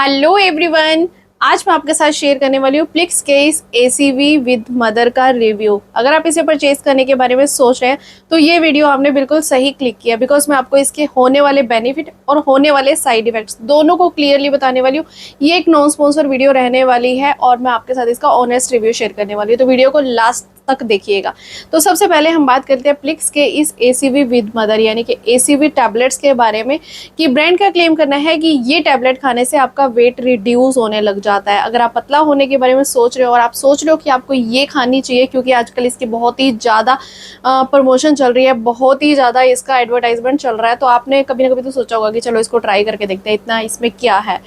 Hello everyone. आज मैं आपके साथ शेयर करने वाली हूँ प्लिक्स के इस एसीवी विद मदर का रिव्यू। अगर आप इसे परचेज करने के बारे में सोच रहे हैं तो ये वीडियो आपने बिल्कुल सही क्लिक किया, बिकॉज मैं आपको इसके होने वाले बेनिफिट और होने वाले साइड इफेक्ट्स दोनों को क्लियरली बताने वाली हूँ। ये एक नॉन स्पॉन्सर वीडियो रहने वाली है और मैं आपके साथ इसका ऑनेस्ट रिव्यू शेयर करने वाली हूँ, तो वीडियो को लास्ट तक देखिएगा। तो सबसे पहले हम बात करते हैं प्लिक्स के इस एसीवी विद मदर यानी कि एसीवी टैबलेट्स के बारे में, कि ब्रांड का क्लेम करना है कि ये टैबलेट खाने से आपका वेट रिड्यूस होने लग जाता है। अगर आप पतला होने के बारे में सोच रहे हो और आप सोच रहे हो कि आपको ये खानी चाहिए क्योंकि आजकल इसकी बहुत ही ज़्यादा प्रमोशन चल रही है, बहुत ही ज़्यादा इसका एडवर्टाइजमेंट चल रहा है, तो आपने कभी ना कभी तो सोचा होगा कि चलो इसको ट्राई करके देखते हैं इतना इसमें क्या है।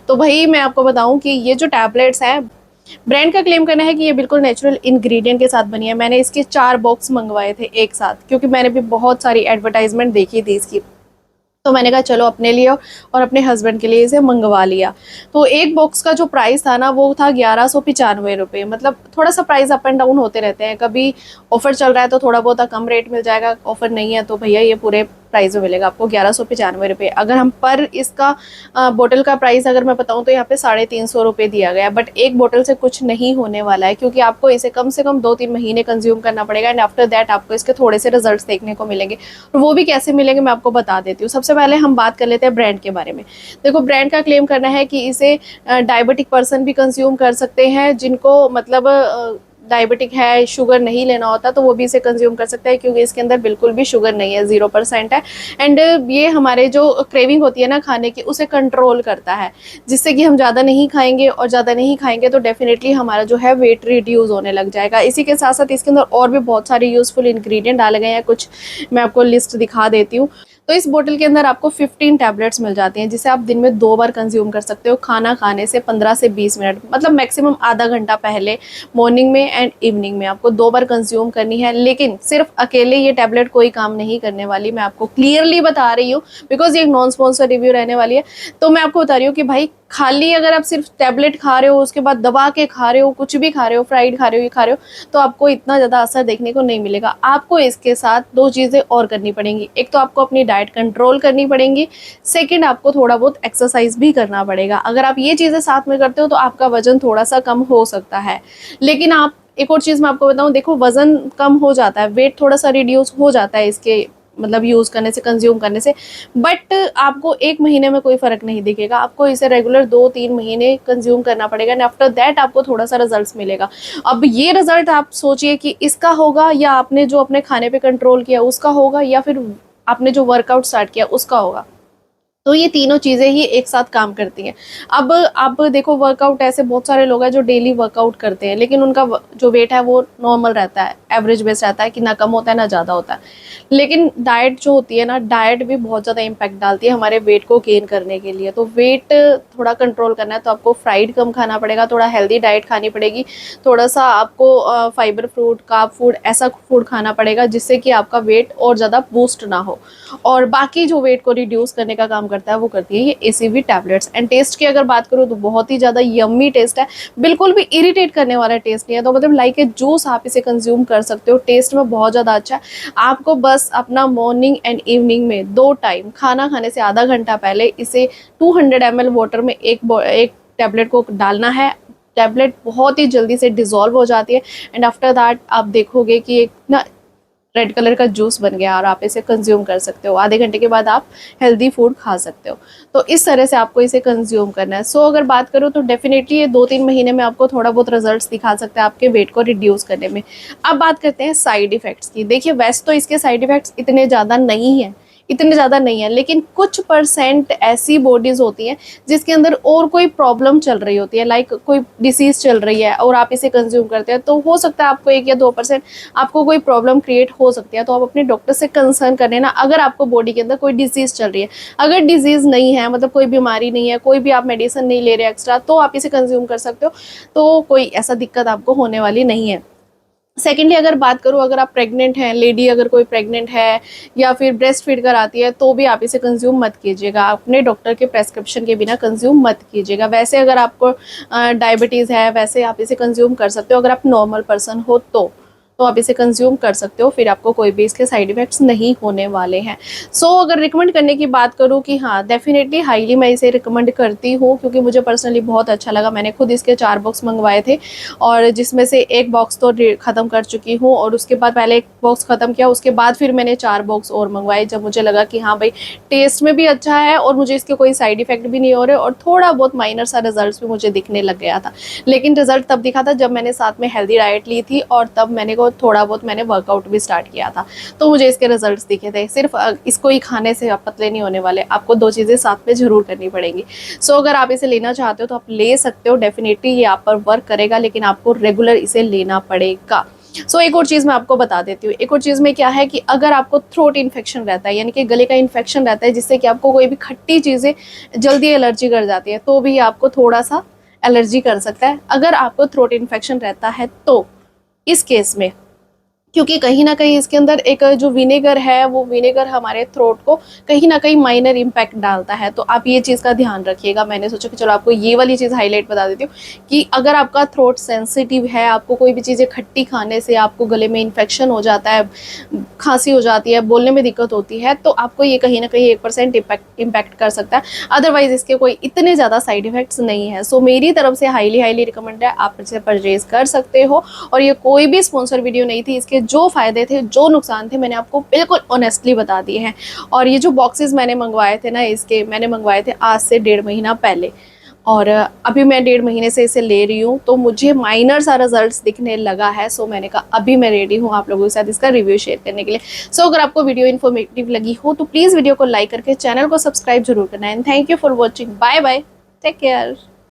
तो भाई मैं आपको बताऊं कि ये जो टैबलेट्स हैं, ब्रांड का क्लेम करना है कि ये बिल्कुल नेचुरल इंग्रेडिएंट के साथ बनी है। मैंने इसके 4 बॉक्स मंगवाए थे एक साथ, क्योंकि मैंने भी बहुत सारी एडवर्टाइजमेंट देखी थी इसकी, तो मैंने कहा चलो अपने लिए और अपने हस्बैंड के लिए इसे मंगवा लिया। तो एक बॉक्स का जो प्राइस था ना वो था 1195 रुपये। मतलब थोड़ा सा प्राइस अप एंड डाउन होते रहते हैं, कभी ऑफर चल रहा है तो थोड़ा बहुत कम रेट मिल जाएगा, ऑफर नहीं है तो भैया ये पूरे प्राइस में मिलेगा आपको 1195 रुपये। अगर हम पर इसका बोतल का प्राइस अगर मैं बताऊं तो यहाँ पे 350 रुपये दिया गया, बट एक बोतल से कुछ नहीं होने वाला है, क्योंकि आपको इसे कम से कम 2-3 महीने कंज्यूम करना पड़ेगा एंड आफ्टर दैट आपको इसके थोड़े से रिजल्ट्स देखने को मिलेंगे। और वो भी कैसे मिलेंगे मैं आपको बता देती हूँ। सबसे पहले हम बात कर लेते हैं ब्रांड के बारे में। देखो, ब्रांड का क्लेम करना है कि इसे डायबिटिक पर्सन भी कंज्यूम कर सकते हैं, जिनको मतलब डायबिटिक है, शुगर नहीं लेना होता तो वो भी इसे कंज्यूम कर सकता है, क्योंकि इसके अंदर बिल्कुल भी शुगर नहीं है, 0% है। एंड ये हमारे जो क्रेविंग होती है ना खाने की, उसे कंट्रोल करता है, जिससे कि हम ज़्यादा नहीं खाएंगे, और ज़्यादा नहीं खाएंगे तो डेफिनेटली हमारा जो है वेट रिड्यूस होने लग जाएगा। इसी के साथ साथ इसके अंदर और भी बहुत सारे यूजफुल इंग्रेडिएंट डाले गए हैं, कुछ मैं आपको लिस्ट दिखा देती हूँ। तो इस बोतल के अंदर आपको 15 टैबलेट्स मिल जाती हैं, जिसे आप दिन में 2 बार कंज्यूम कर सकते हो, खाना खाने से 15 से 20 मिनट, मतलब मैक्सिमम आधा घंटा पहले, मॉर्निंग में एंड इवनिंग में आपको 2 बार कंज्यूम करनी है। लेकिन सिर्फ अकेले ये टैबलेट कोई काम नहीं करने वाली, मैं आपको क्लियरली बता रही हूँ, बिकॉज ये एक नॉन स्पॉन्सर रिव्यू रहने वाली है। तो मैं आपको बता रही हूँ कि भाई खाली अगर आप सिर्फ टैबलेट खा रहे हो, उसके बाद दबा के खा रहे हो, कुछ भी खा रहे हो, फ्राइड खा रहे हो, ये खा रहे हो, तो आपको इतना ज़्यादा असर देखने को नहीं मिलेगा। आपको इसके साथ 2 चीज़ें और करनी पड़ेंगी। एक तो आपको अपनी डाइट कंट्रोल करनी पड़ेगी, सेकंड आपको थोड़ा बहुत एक्सरसाइज भी करना पड़ेगा। अगर आप ये चीज़ें साथ में करते हो तो आपका वजन थोड़ा सा कम हो सकता है। लेकिन आप एक और चीज़ मैं आपको बताऊं, देखो वजन कम हो जाता है, वेट थोड़ा सा रिड्यूस हो जाता है इसके मतलब यूज़ करने से, कंज्यूम करने से, बट आपको 1 महीने में कोई फ़र्क नहीं दिखेगा। आपको इसे रेगुलर 2-3 महीने कंज्यूम करना पड़ेगा एंड आफ्टर दैट आपको थोड़ा सा रिजल्ट्स मिलेगा। अब ये रिजल्ट आप सोचिए कि इसका होगा, या आपने जो अपने खाने पे कंट्रोल किया उसका होगा, या फिर आपने जो वर्कआउट स्टार्ट किया उसका होगा। तो ये तीनों चीज़ें ही एक साथ काम करती हैं। अब आप देखो, वर्कआउट ऐसे बहुत सारे लोग हैं जो डेली वर्कआउट करते हैं, लेकिन उनका जो वेट है वो नॉर्मल रहता है, एवरेज बेस रहता है, कि ना कम होता है ना ज़्यादा होता है। लेकिन डाइट जो होती है ना, डाइट भी बहुत ज़्यादा इम्पैक्ट डालती है हमारे वेट को गेन करने के लिए। तो वेट थोड़ा कंट्रोल करना है तो आपको फ्राइड कम खाना पड़ेगा, थोड़ा हेल्दी डाइट खानी पड़ेगी, थोड़ा सा आपको फाइबर फ्रूट, कार्ब फूड, ऐसा फूड खाना पड़ेगा जिससे कि आपका वेट और ज़्यादा बूस्ट ना हो। और बाकी जो वेट को रिड्यूस करने का काम करता है वो करती है ये एसीवी टैबलेट्स। एंड टेस्ट की अगर बात करूँ तो बहुत ही ज़्यादा यम्मी टेस्ट है, बिल्कुल भी इरिटेट करने वाला टेस्ट नहीं है। तो मतलब लाइक ए जूस आप इसे कंज्यूम कर सकते हो, टेस्ट में बहुत ज़्यादा अच्छा है। आपको बस अपना मॉर्निंग एंड इवनिंग में 2 टाइम, खाना खाने से आधा घंटा पहले इसे 200 ml वाटर में एक टैबलेट को डालना है। टैबलेट बहुत ही जल्दी से डिजॉल्व हो जाती है एंड आफ्टर दैट आप देखोगे कि एक ना रेड कलर का जूस बन गया और आप इसे कंज्यूम कर सकते हो। आधे घंटे के बाद आप हेल्दी फूड खा सकते हो। तो इस तरह से आपको इसे कंज्यूम करना है। सो अगर बात करूँ तो डेफिनेटली ये 2-3 महीने में आपको थोड़ा बहुत रिजल्ट्स दिखा सकता है आपके वेट को रिड्यूस करने में। अब बात करते हैं साइड इफेक्ट्स की। देखिए, वैसे तो इसके साइड इफेक्ट्स इतने ज़्यादा नहीं हैं, लेकिन कुछ परसेंट ऐसी बॉडीज होती हैं जिसके अंदर और कोई प्रॉब्लम चल रही होती है, लाइक कोई डिसीज चल रही है और आप इसे कंज्यूम करते हैं, तो हो सकता है आपको 1 या 2% आपको कोई प्रॉब्लम क्रिएट हो सकती है। तो आप अपने डॉक्टर से कंसर्न कर लेना अगर आपको बॉडी के अंदर कोई डिजीज चल रही है। अगर डिजीज नहीं है, मतलब कोई बीमारी नहीं है, कोई भी आप मेडिसिन नहीं ले रहे एक्स्ट्रा, तो आप इसे कंज्यूम कर सकते हो। तो कोई ऐसा दिक्कत आपको होने वाली नहीं है। सेकेंडली अगर बात करूँ, अगर आप प्रेग्नेंट हैं, लेडी अगर कोई प्रेग्नेंट है या फिर ब्रेस्ट फीड कराती है, तो भी आप इसे कंज्यूम मत कीजिएगा, अपने डॉक्टर के प्रेस्क्रिप्शन के बिना कंज्यूम मत कीजिएगा। वैसे अगर आपको डायबिटीज़ है, वैसे आप इसे कंज्यूम कर सकते हो अगर आप नॉर्मल पर्सन हो तो। तो आप इसे कंज्यूम कर सकते हो, फिर आपको कोई भी इसके साइड इफ़ेक्ट्स नहीं होने वाले हैं। सो अगर रिकमेंड करने की बात करूँ कि हाँ, डेफिनेटली हाईली मैं इसे रिकमेंड करती हूँ, क्योंकि मुझे पर्सनली बहुत अच्छा लगा। मैंने खुद इसके 4 बॉक्स मंगवाए थे और जिसमें से 1 बॉक्स तो ख़त्म कर चुकी हूँ, और उसके बाद पहले 1 बॉक्स ख़त्म किया, उसके बाद फिर मैंने 4 बॉक्स और मंगवाए, जब मुझे लगा कि हाँ भाई, टेस्ट में भी अच्छा है और मुझे इसके कोई साइड इफ़ेक्ट भी नहीं हो रहे, और थोड़ा बहुत माइनर सा रिजल्ट्स भी मुझे दिखने लग गया था। लेकिन रिजल्ट तब दिखा था जब मैंने साथ में हेल्दी डाइट ली थी, और तब मैंने को थोड़ा बहुत मैंने वर्कआउट भी स्टार्ट किया था, तो मुझे इसके रिजल्ट्स दिखे थे। सिर्फ इसको ही खाने से आप पतले नहीं होने वाले, आपको 2 चीज़ें साथ में ज़रूर करनी पड़ेंगी। सो अगर आप इसे लेना चाहते हो तो आप ले सकते हो, डेफिनेटली ये आप पर वर्क करेगा, लेकिन आपको रेगुलर इसे लेना पड़ेगा। एक और चीज़ मैं आपको बता देती हूँ। एक और चीज़ में क्या है कि अगर आपको थ्रोट इन्फेक्शन रहता है, यानी कि गले का इन्फेक्शन रहता है, जिससे कि आपको कोई भी खट्टी चीज़ें जल्दी एलर्जी कर जाती है, तो भी आपको थोड़ा सा एलर्जी कर सकता है। अगर आपको थ्रोट इन्फेक्शन रहता है तो इस केस में, क्योंकि कहीं न कहीं इसके अंदर एक जो विनेगर है, वो विनेगर हमारे थ्रोट को कहीं न कहीं माइनर इम्पैक्ट डालता है, तो आप ये चीज़ का ध्यान रखिएगा। मैंने सोचा कि चलो आपको ये वाली चीज़ हाईलाइट बता देती हूँ कि अगर आपका थ्रोट सेंसिटिव है, आपको कोई भी चीज़ें खट्टी खाने से आपको गले में इन्फेक्शन हो जाता है, खाँसी हो जाती है, बोलने में दिक्कत होती है, तो आपको ये कहीं न कहीं 1% इम्पैक्ट कर सकता है। अदरवाइज़ इसके कोई इतने ज़्यादा साइड इफ़ेक्ट्स नहीं है। मेरी तरफ से हाईली रिकमेंड है, आप इसे परचेज़ कर सकते हो। और ये कोई भी स्पॉन्सर वीडियो नहीं थी, इसके जो फ़ायदे थे, जो नुकसान थे, मैंने आपको बिल्कुल ऑनेस्टली बता दिए हैं। और ये जो बॉक्सेस मैंने मंगवाए थे ना, इसके मैंने मंगवाए थे आज से 1.5 महीना पहले, और अभी मैं 1.5 महीने से इसे ले रही हूँ, तो मुझे माइनर सा रिजल्ट्स दिखने लगा है। मैंने कहा अभी मैं रेडी हूँ आप लोगों के साथ इसका रिव्यू शेयर करने के लिए। अगर आपको वीडियो इन्फॉर्मेटिव लगी हो तो प्लीज़ वीडियो को लाइक करके चैनल को सब्सक्राइब जरूर करना है। And thank you for watching. Bye bye, take care.